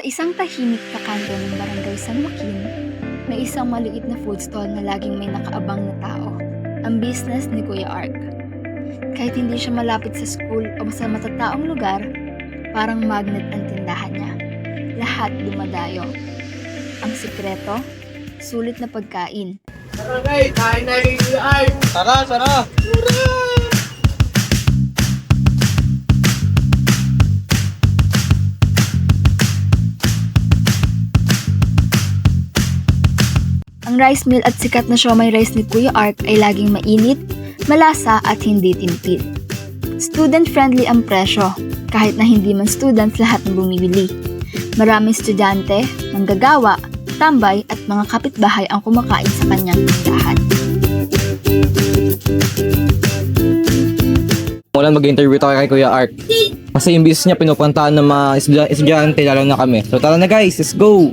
Sa isang tahimik na kanto ng barangay San Joaquin, may isang maliit na food stall na laging may nakaabang na tao. Ang business ni Kuya Ark. Kahit hindi siya malapit sa school o sa matataong lugar, parang magnet ang tindahan niya. Lahat dumadayo. Ang sikreto, sulit na pagkain. Barangay, kain na yung ay! Tara, tara! Ang rice mill at sikat na siomai rice ni Kuya Ark ay laging mainit, malasa at hindi tinipid. Student-friendly ang presyo, kahit na hindi man students lahat ng bumibili. Maraming estudyante, manggagawa, tambay at mga kapitbahay ang kumakain sa kanyang tindahan. Mulan mag-interview tayo kay Kuya Ark. Kasi yung business niya pinupuntahan ng mga estudyante, lalo na kami. So tara na guys, let's go!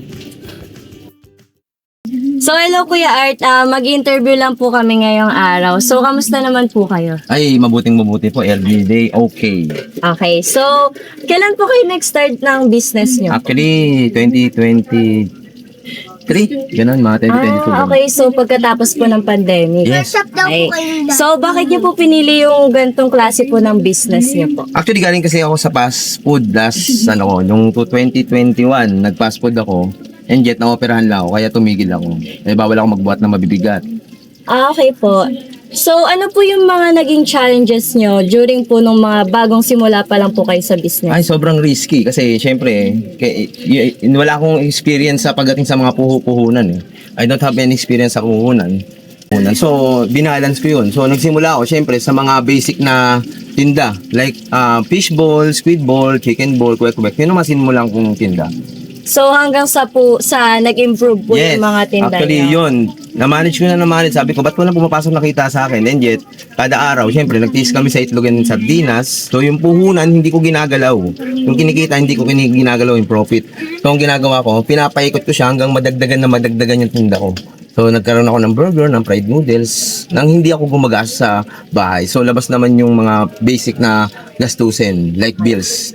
So hello Kuya Art, mag-interview lang po kami ngayong araw. So kamusta naman po kayo? Ay, mabuting-mabuti po. Everyday okay. Okay, so kailan po kayo nag-start ng business nyo? Actually, 2023. Ganun, mga 2022. Okay, so pagkatapos po ng pandemic. Yes. Okay. So bakit niyo po pinili yung gantong klase po ng business niyo po? Actually, galing kasi ako sa fast food last, nung 2021, nag-fast food ako. And yet, na-operahan lang ako, kaya tumigil ako. Eh, bawal ako magbuhat ng mabibigat. Okay po. So ano po yung mga naging challenges nyo during po nung mga bagong simula pa lang po kayo sa Ay, business? sobrang risky kasi syempre, wala akong experience sa pagdating sa mga puhunan. Eh. I don't have any experience sa puhunan. So, binalance ko yun. So, nagsimula ako syempre sa mga basic na tinda. Like, fish ball, squid ball, chicken ball, kwek-kwek. Yun ang masimulan kong tinda. So hanggang sa nag-improve po yung mga tinda actually niyo? yun. Na-manage ko na na-manage. Sabi ko, ba't walang pumapasok na kita sa akin? And yet, kada araw, syempre, nagtiis kami sa itlog and sardinas. So, yung puhunan, hindi ko ginagalaw. Yung kinikita, hindi ko ginagalaw yung profit. So, ang ginagawa ko, pinapaikot ko siya hanggang madagdagan yung tinda ko. So, nagkaroon ako ng burger, ng fried noodles, nang hindi ako gumagas sa bahay. So, labas naman yung mga basic na gastusin, like bills.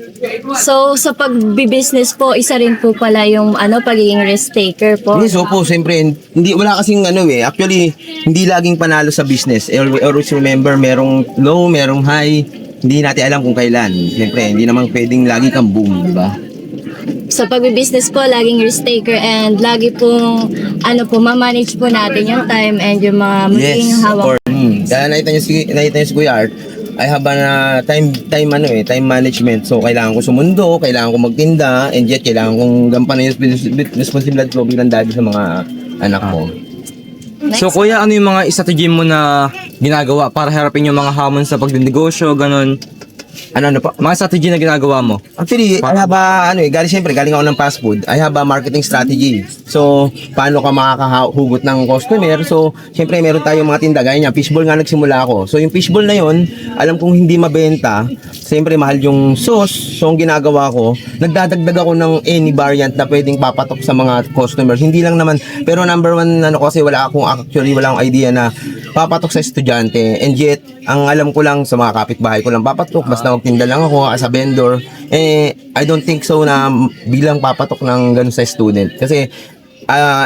So, sa pagbi-business po, isa rin po pala yung pagiging risk taker po. Yes, opo, siyempre, wala kasing actually, hindi laging panalo sa business. Always remember, merong low, merong high, hindi natin alam kung kailan. Siyempre, hindi naman pwedeng lagi kang boom, di ba? Sa pagbi-business po, laging risk taker and lagi pong, ma-manage po natin yung time and yung mga magiging hawak. Kaya nakita niyo si Kuya Art, I have a time management. So, kailangan ko sumundo, kailangan ko magtinda, and yet, kailangan kong gampanan yung responsibilidad ko bilang daddy sa mga anak ko. So Kuya, ano yung mga strategy mo na ginagawa para harapin yung mga hamon sa pagdinegosyo, ganun? Ano pa? Mga strategy na ginagawa mo? Actually, I have galing ako ng fast food. I have a marketing strategy. So, paano ka makakahugot ng customer? So, syempre, meron tayong mga tinda. Gaya niya, fishball nga nagsimula ako. So, yung fishball na yon, alam kong hindi mabenta. Syempre, mahal yung sauce. So, ang ginagawa ko, nagdadagdag ako ng any variant na pwedeng papatok sa mga customers. Hindi lang naman, pero number one, kasi wala akong idea na papatok sa estudyante. And yet, ang alam ko lang sa mga kapitbahay ko lang papatok, basta magtinda lang ako as a vendor. I don't think so na bilang papatok ng ganun sa student. Kasi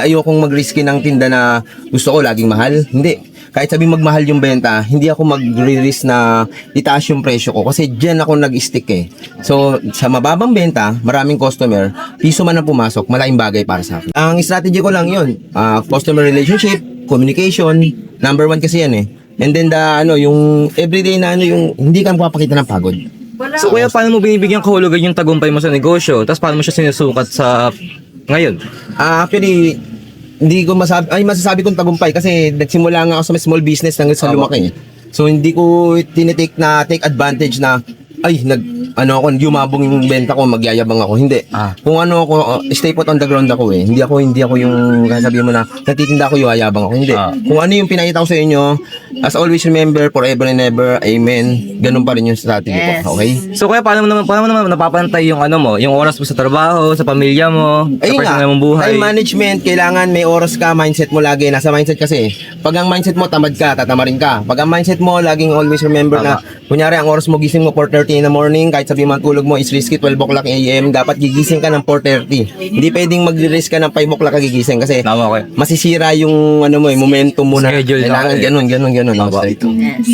ayokong mag-risky ng tinda na gusto ko laging mahal. Hindi. Kahit sabi magmahal yung benta, hindi ako mag-risk na itaas yung presyo ko. Kasi dyan ako nag-stick eh. So, sa mababang benta, maraming customer, piso man ang pumasok, malaking bagay para sa akin. Ang strategy ko lang yun, customer relationship, communication, number one kasi yan eh. And then yung everyday na yung hindi ka magpapakita ng pagod. So Kuya, paano mo binibigyan kahulugan yung tagumpay mo sa negosyo? Tapos paano mo siya sinusukat sa ngayon? Actually, hindi ko masasabi kong tagumpay kasi nagsimula nga ako sa small business hanggang sa lumaki. So hindi ko take advantage na yumabong yung benta ko, magyayabang ako. Hindi. Kung stay put on the ground ako eh. Hindi ako yung sabihin mo na natitinda ako, yayabang ako. Hindi. Kung ano yung pinakita ko sa inyo, as always remember, forever and ever, amen. Ganun pa rin yung strategy ko. Okay? So Kuya, paano mo naman napapantay yung yung oras mo sa trabaho, sa pamilya mo, sa personal mong buhay? Time management, kailangan may oras ka, mindset mo lagi. Nasa mindset kasi, pag ang mindset mo tamad ka, tatamarin ka. Pag ang mindset mo, laging always remember na, kunyari ang oras mo gising mo 4:30 4:30 in the morning, kahit sabi man tulog mo is risky 12 o'clock AM, dapat gigising ka ng 4:30. Hindi pwedeng magre-risk ka ng 5 o'clock kagigising kasi Tama ko. masisira yung ano mo, momentum mo na. Schedule na. Kailangan ganun. Tama. Ito.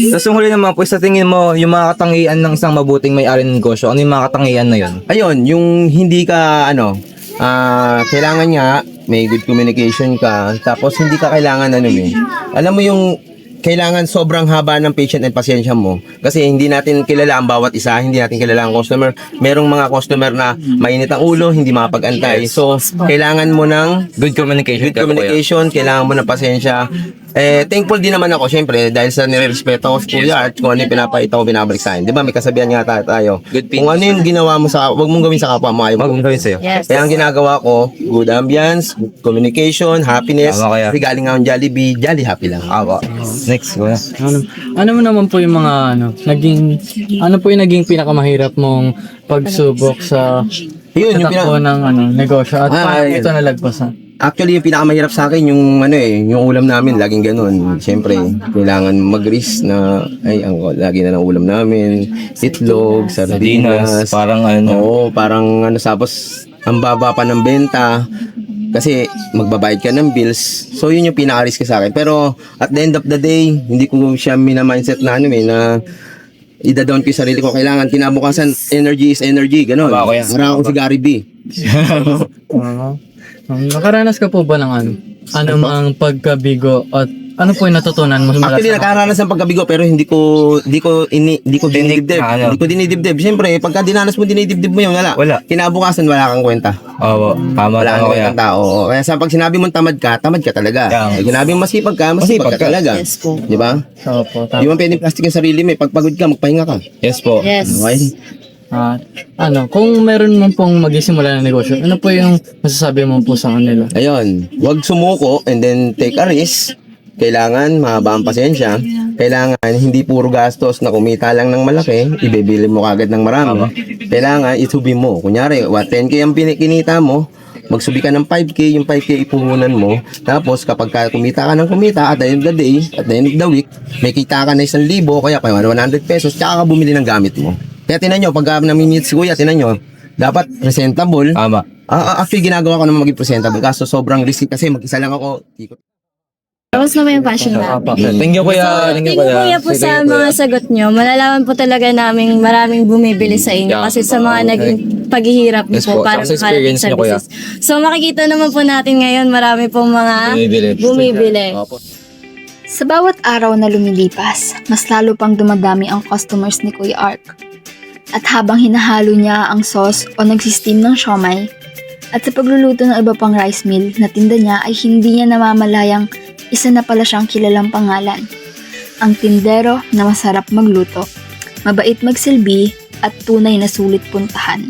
Tapos yung huli naman po, sa tingin mo, yung mga katangian ng isang mabuting may-ari ng negosyo, ano yung mga katangian na yun? Ayun, yung hindi ka kailangan nga may good communication ka, tapos hindi ka kailangan alam mo yung kailangan sobrang haba ng patient and pasensya mo kasi hindi natin kilala ang bawat isa, hindi natin kilala ang customer. Merong mga customer na mainit ang ulo, hindi makapag-antay. So, kailangan mo ng Good communication. good communication, kailangan mo ng pasensya. Thankful din naman ako, syempre, dahil sa nire-respeto ko sa Kuya Art, kung ano yung pinapakita ko, binabalik sa akin. Di ba, may kasabihan nga tayo. Good Kung ano yung ginawa mo wag mong gawin sa kapwa mo, ayaw mo. Huwag mong gawin sa'yo. Yes. Kaya ang ginagawa ko, good ambience, good communication, happiness. Tama kaya. Kasi galing nga ang Jollibee, jolly happy lang. Apo. Next, go na. Ano mo naman po yung mga naging pinakamahirap mong pagsubok sa Yun, yung tatakbo ng negosyo at paano ito nalagpasan? Actually, yung pinakamahirap sa akin, yung yung ulam namin, laging ganun. Siyempre, kailangan mag-risk na, lagi na ng ulam namin, itlog, sardinas. Parang Oo, parang tapos, ang baba pa ng benta. Kasi, magbabayad ka ng bills. So, yun yung pinaka-risk sa akin. Pero, at the end of the day, hindi ko siya mina-mindset na na ida-down ko yung sarili ko. Kailangan, kinabukasan, energy is energy. Ganon. Tama ko yan. Parang ako si Gary B. Nakaranas ka po ba ng anumang pagkabigo at ano po yung natutunan mo mula Actually, sa nakaranas ng pagkabigo pero hindi ko dinidibdib. Hindi ko dinidibdib. Siyempre, pagka dinanas mo, dinidibdib mo yun, wala. Kinabukasan, wala kang kwenta. Oo, tama Wala lang kang ako yan. kwentang tao. Kaya sa pag sinabi mong tamad ka talaga. Yeah. Pag sinabi mong masipag ka talaga. Yes po. Di ba? Opo, Di mo pwedeng plastic yung sarili mo. Pag pagod ka, magpahinga ka. Yes po. Yes. Okay? kung meron mo pong magisimula ng negosyo, ano po yung masasabi mo po sa kanila? Ayun. Huwag sumuko and then take a risk. Kailangan mahaba ang pasensya. Kailangan hindi puro gastos na kumita lang ng malaki, ibibili mo kagad ng marami. Kailangan isubi mo. Kunyari, 10K ang kinita mo, magsubi ka ng 5K, yung 5K ipuhunan mo. Tapos kapag kumita ka ng kumita, at the end of the day, at the end of the week, may kita ka na 1,000, kaya 100 pesos, tsaka ka bumili ng gamit mo. Kaya tinan nyo, pag namimit si Kuya, tinan nyo, dapat presentable. Tama. Actually, ginagawa ko naman maging presentable. Kaso sobrang risky kasi mag-isa lang ako. Tapos naman yung passion na. Thank you, Kuya. Thank you kuya po sa mga sagot nyo. Malalaman po talaga namin maraming bumibili sa inyo Yeah. kasi sa mga naging paghihirap niyo Yes po po, para sa makalat experience sa niyo, kuya. business. So makikita naman po natin ngayon marami pong mga bumibili. Sa bawat araw na lumilipas, mas lalo pang dumadami ang customers ni Kuya Ark. At habang hinahalo niya ang sauce o nagsisteam ng siomay, at sa pagluluto ng iba pang rice meal na tinda niya ay hindi niya namamalayang isa na pala siyang kilalang pangalan. Ang tindero na masarap magluto, mabait magsilbi at tunay na sulit puntahan.